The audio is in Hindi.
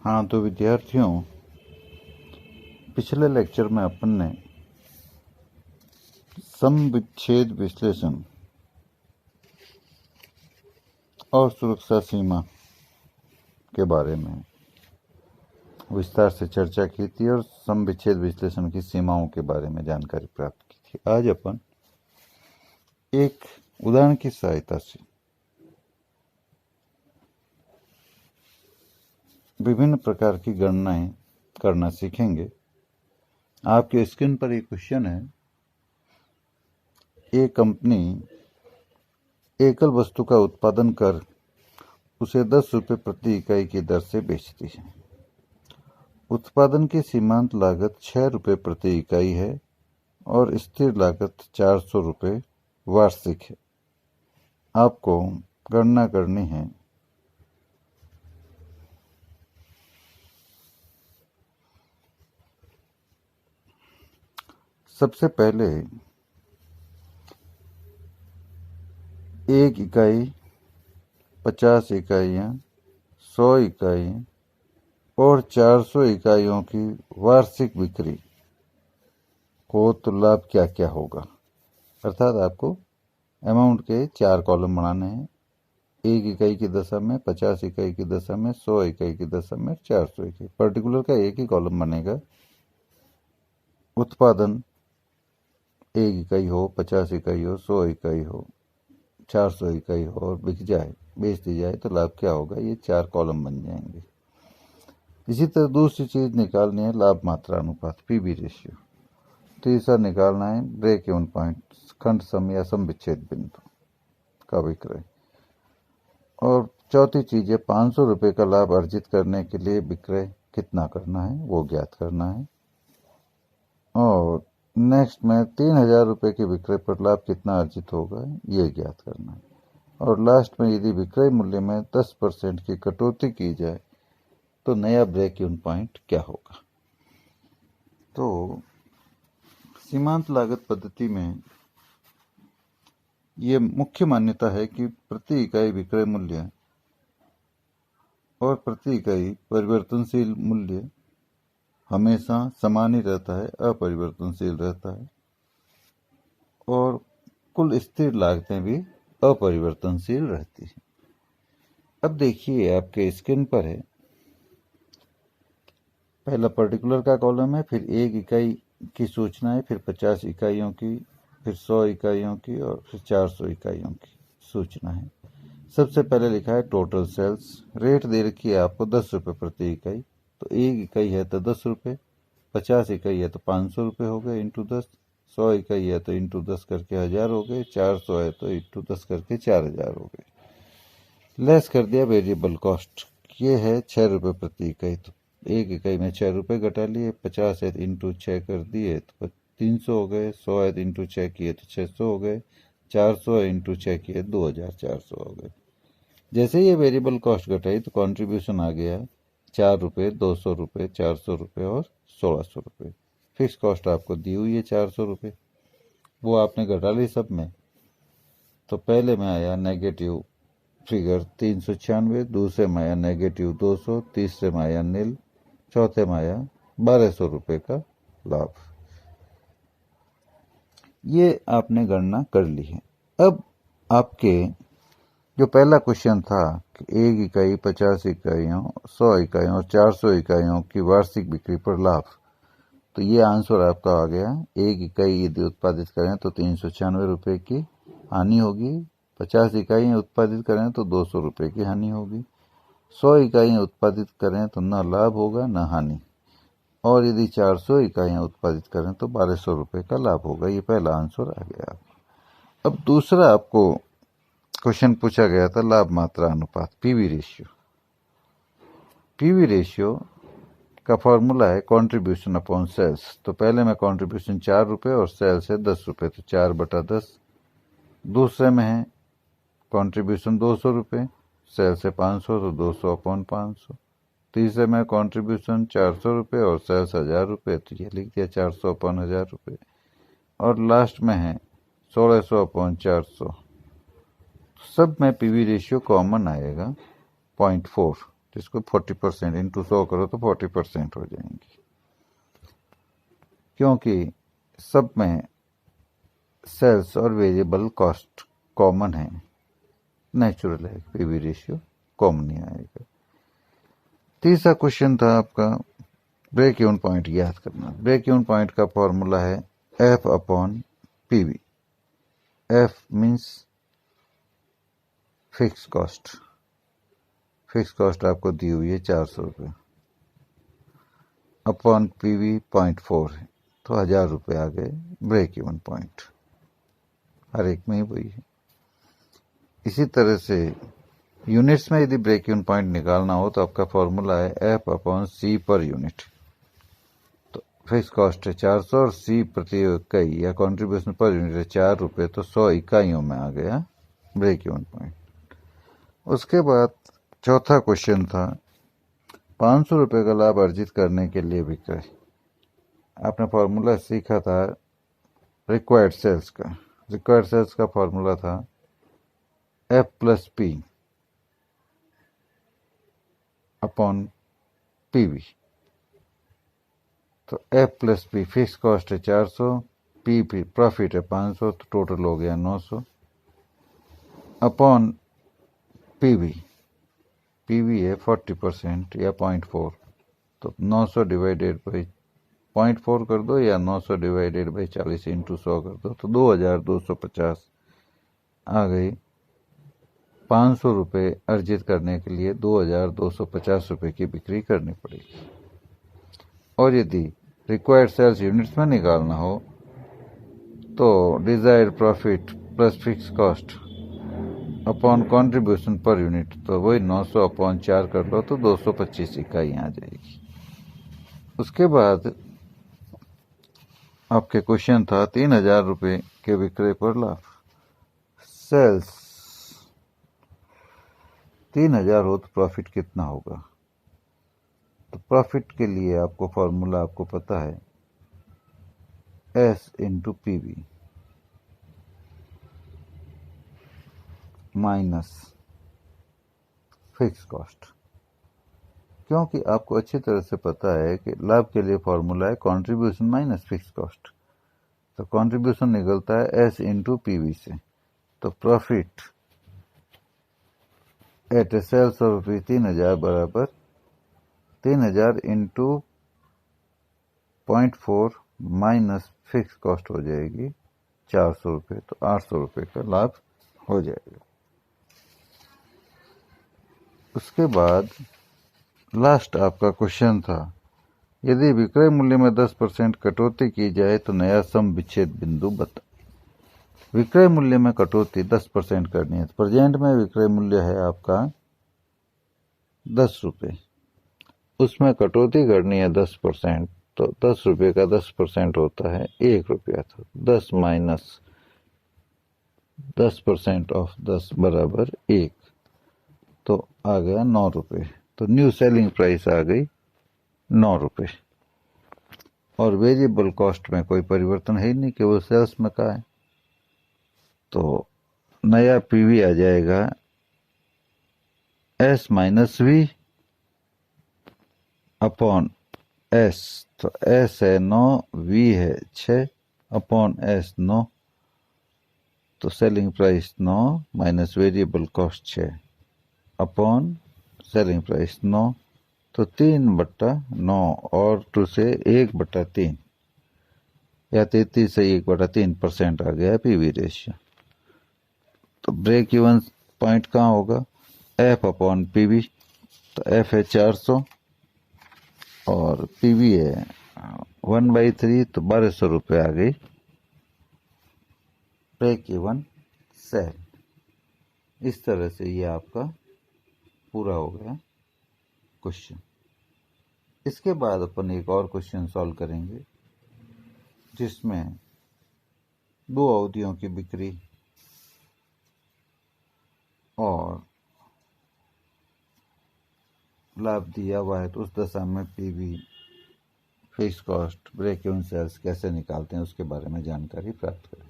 हाँ, तो विद्यार्थियों, पिछले लेक्चर में अपन ने सम विच्छेद विश्लेषण और सुरक्षा सीमा के बारे में विस्तार से चर्चा की थी और सम विच्छेद विश्लेषण की सीमाओं के बारे में जानकारी प्राप्त की थी। आज अपन एक उदाहरण की सहायता से विभिन्न प्रकार की गणनाएं करना सीखेंगे। आपके स्क्रीन पर एक क्वेश्चन है। एक कंपनी एकल वस्तु का उत्पादन कर उसे 10 रुपये प्रति इकाई की दर से बेचती है। उत्पादन की सीमांत लागत 6 रुपये प्रति इकाई है और स्थिर लागत 400 रुपये वार्षिक है। आपको गणना करनी है सबसे पहले एक इकाई, 50 इकाइयाँ, 100 इकाइयाँ और 400 इकाइयों की वार्षिक बिक्री हो तो लाभ क्या क्या होगा। अर्थात आपको अमाउंट के 4 कॉलम बनाने हैं। 1 इकाई की दशा में, 50 इकाई की दशा में, 100 इकाई की दशा में, 400 इकाई। पर्टिकुलर का एक ही कॉलम बनेगा। उत्पादन 1 इकाई हो, 50 इकाई हो, 100 इकाई हो, 400 इकाई हो और बिक जाए, बेच दी जाए तो लाभ क्या होगा। ये 4 कॉलम बन जाएंगे। इसी तरह दूसरी चीज निकालनी है लाभ मात्रा अनुपात, पीवी रेशियो। तीसरा निकालना है ब्रेक इवन पॉइंट, खंड सम या सम विच्छेद बिंदु का विक्रय। और चौथी चीज है 500 रुपये का लाभ अर्जित करने के लिए विक्रय कितना करना है वो ज्ञात करना है। और नेक्स्ट में 3000 रुपये के विक्रय पर लाभ कितना अर्जित होगा ये ज्ञात करना है। और लास्ट में यदि विक्रय मूल्य में 10% की कटौती की जाए तो नया ब्रेक इवन पॉइंट क्या होगा। तो सीमांत लागत पद्धति में ये मुख्य मान्यता है कि प्रति इकाई विक्रय मूल्य और प्रति इकाई परिवर्तनशील मूल्य हमेशा समान ही रहता है, अपरिवर्तनशील रहता है। और कुल स्थिर लागतें भी अपरिवर्तनशील रहती हैं। अब देखिए आपके स्क्रीन पर है, पहला पर्टिकुलर का कॉलम है, फिर 1 इकाई की सूचना है, फिर 50 इकाइयों की, फिर 100 इकाइयों की और फिर 400 इकाइयों की सूचना है। सबसे पहले लिखा है टोटल सेल्स। रेट दे रखी है आपको 10 रुपये प्रति इकाई। तो 1 इकाई है तो 10 रुपये, 50 इकाई है तो 500 रुपये हो गए इंटू 10, 100 इकाई है तो इंटू 10 करके 1000 हो गए, 400 है तो इंटू 10 करके 4000 हो गए। लेस कर दिया वेरिएबल कॉस्ट, ये है 6 रुपये प्रति इकाई। तो 1 इकाई में 6 रुपये घटा लिए, 50 है तो इंटू 6 कर दिए तो 300 हो गए, 100 है तो इंटू 6 किए तो 600 हो गए, 400 है इंटू 6 किए 2400 हो गए। जैसे ये वेरिएबल कॉस्ट घटाई तो कॉन्ट्रीब्यूशन आ गया 4 रुपये, 200 रुपये, 400 रुपये और 1600 रुपये। फिक्स कॉस्ट आपको दी हुई है 400 रुपये, वो आपने घटा ली सब में। तो पहले में आया नेगेटिव फिगर 396, दूसरे में आया नेगेटिव 200, तीसरे में आया नील, चौथे में आया 1200 रुपये का लाभ। ये आपने गणना कर ली है। अब आपके जो पहला क्वेश्चन था कि 1 इकाई, 50 इकाइयों, 100 इकाइयों और 400 इकाइयों की वार्षिक बिक्री पर लाभ, तो ये आंसर आपका आ गया। 1 इकाई यदि उत्पादित करें तो 396 रुपये की हानि होगी, 50 इकाइयाँ उत्पादित करें तो 200 रुपये की हानि होगी, 100 इकाइयाँ उत्पादित करें तो न लाभ होगा न हानि, और यदि 400 इकाइयाँ उत्पादित करें तो 1200 रुपये का लाभ होगा। ये पहला आंसर आ गया। अब दूसरा आपको क्वेश्चन पूछा गया था लाभ मात्रा अनुपात, पीवी रेशियो। पीवी रेशियो का फॉर्मूला है कंट्रीब्यूशन अपॉन सेल्स। तो पहले में कंट्रीब्यूशन 4 रुपये और सेल्स है 10 रुपये, तो 4/10। दूसरे में है कंट्रीब्यूशन 200 रुपये, सेल्स है 500 तो 200 अपॉन 500। तीसरे में कंट्रीब्यूशन 400 रुपये और सेल्स 1000 रुपये, तो ये लिख दिया 400 अपॉन 1000 रुपये। और लास्ट में है 1600 अपॉन 400। सब में पीवी रेशियो कॉमन आएगा 0.4, तो इसको 40% इंटू 100 करो तो 40% हो जाएंगी, क्योंकि सब में सेल्स और वेरिएबल कॉस्ट कॉमन है, नेचुरल है, पीवी रेशियो कॉमन ही आएगा। तीसरा क्वेश्चन था आपका ब्रेक इवन पॉइंट याद करना। ब्रेक इवन पॉइंट का फॉर्मूला है F upon PV. F means fix cost, fix cost आपको दी हुई है 400 रुपये, अपॉन पीवी 0.4 है तो 1000 रुपये आ गए ब्रेक इवन पॉइंट, हर एक में ही वही है। इसी तरह से यूनिट्स में यदि ब्रेक इवन पॉइंट निकालना हो तो आपका फॉर्मूला है एफ अपॉन सी पर यूनिट। तो फिक्स कॉस्ट है 400 और सी प्रति इकाई या कंट्रीब्यूशन पर यूनिट है 4 रुपये, तो 100 इकाइयों में आ गया ब्रेक इवन पॉइंट। उसके बाद चौथा क्वेश्चन था 500 रुपये का लाभ अर्जित करने के लिए विक्रय। आपने फॉर्मूला सीखा था रिक्वायर्ड सेल्स का। रिक्वायर्ड सेल्स का फॉर्मूला था F plus P upon PV. तो F plus P fix cost है 400, पी प्रॉफिट है 500, तो टोटल हो गया 900, अपॉन पीवी। पीवी है 40% या 0.4, तो 900 डिवाइडेड बाई 0.4 कर दो या 900 डिवाइडेड बाई 40 इंटू 100 कर दो, तो 2250 आ गई। 500 रुपये अर्जित करने के लिए 2250 रुपये की बिक्री करनी पड़ेगी। और यदि रिक्वायर्ड सेल्स यूनिट्स में निकालना हो तो desired profit plus fix cost upon contribution per unit, तो वही 900 अपॉन 4 कर लो तो 225 इकाई आ जाएगी। उसके बाद आपके क्वेश्चन था 3000 रुपये के विक्रय पर लाभ। सेल्स 3000 हो तो प्रॉफिट कितना होगा? तो प्रॉफिट के लिए आपको फॉर्मूला आपको पता है S into PV minus fix cost, क्योंकि आपको अच्छी तरह से पता है कि लाभ के लिए फॉर्मूला है कंट्रीब्यूशन माइनस फिक्स कॉस्ट। तो कंट्रीब्यूशन निकलता है एस इंटू पीवी से। तो profit at a sales of 3000 बराबर 3000 इंटू 0.4 माइनस फिक्स कॉस्ट हो जाएगी 400 रुपये, तो 800 रुपये का लाभ हो जाएगा। उसके बाद लास्ट आपका क्वेश्चन था यदि विक्रय मूल्य में 10% कटौती की जाए तो नया सम विच्छेद बिंदु बता। विक्रय मूल्य में कटौती 10% करनी है। प्रेजेंट में विक्रय मूल्य है आपका 10 रुपये, उसमें कटौती करनी है 10%, तो 10 रुपये का 10% होता है 1 रुपया। तो 10 माइनस 10% ऑफ 10 बराबर 1, तो आ गया 9 रुपये। तो न्यू सेलिंग प्राइस आ गई 9 रुपये। और वेरिएबल कॉस्ट में कोई परिवर्तन है ही नहीं, केवल सेल्स में का है। तो नया पीवी आ जाएगा S minus V upon S. तो एस है 9, वी है 6 अपॉन एस 9, तो selling price 9 minus variable cost 6 upon selling price 9, तो 3/9 और 2 से 1/3 या 33 से 1/3% आ गया पीवी रेशियो। तो ब्रेक इवन पॉइंट कहाँ होगा? F upon PV. तो एफ है 400 और पीवी है 1/3, तो 1200 रुपये आ गई ब्रेक इवन सेल। इस तरह से ये आपका पूरा हो गया क्वेश्चन। इसके बाद अपन एक और क्वेश्चन सॉल्व करेंगे जिसमें 2 अवधियों की बिक्री और लाभ दिया हुआ है, तो उस दशा में PV, fix cost, break even sales कैसे निकालते हैं उसके बारे में जानकारी प्राप्त करें।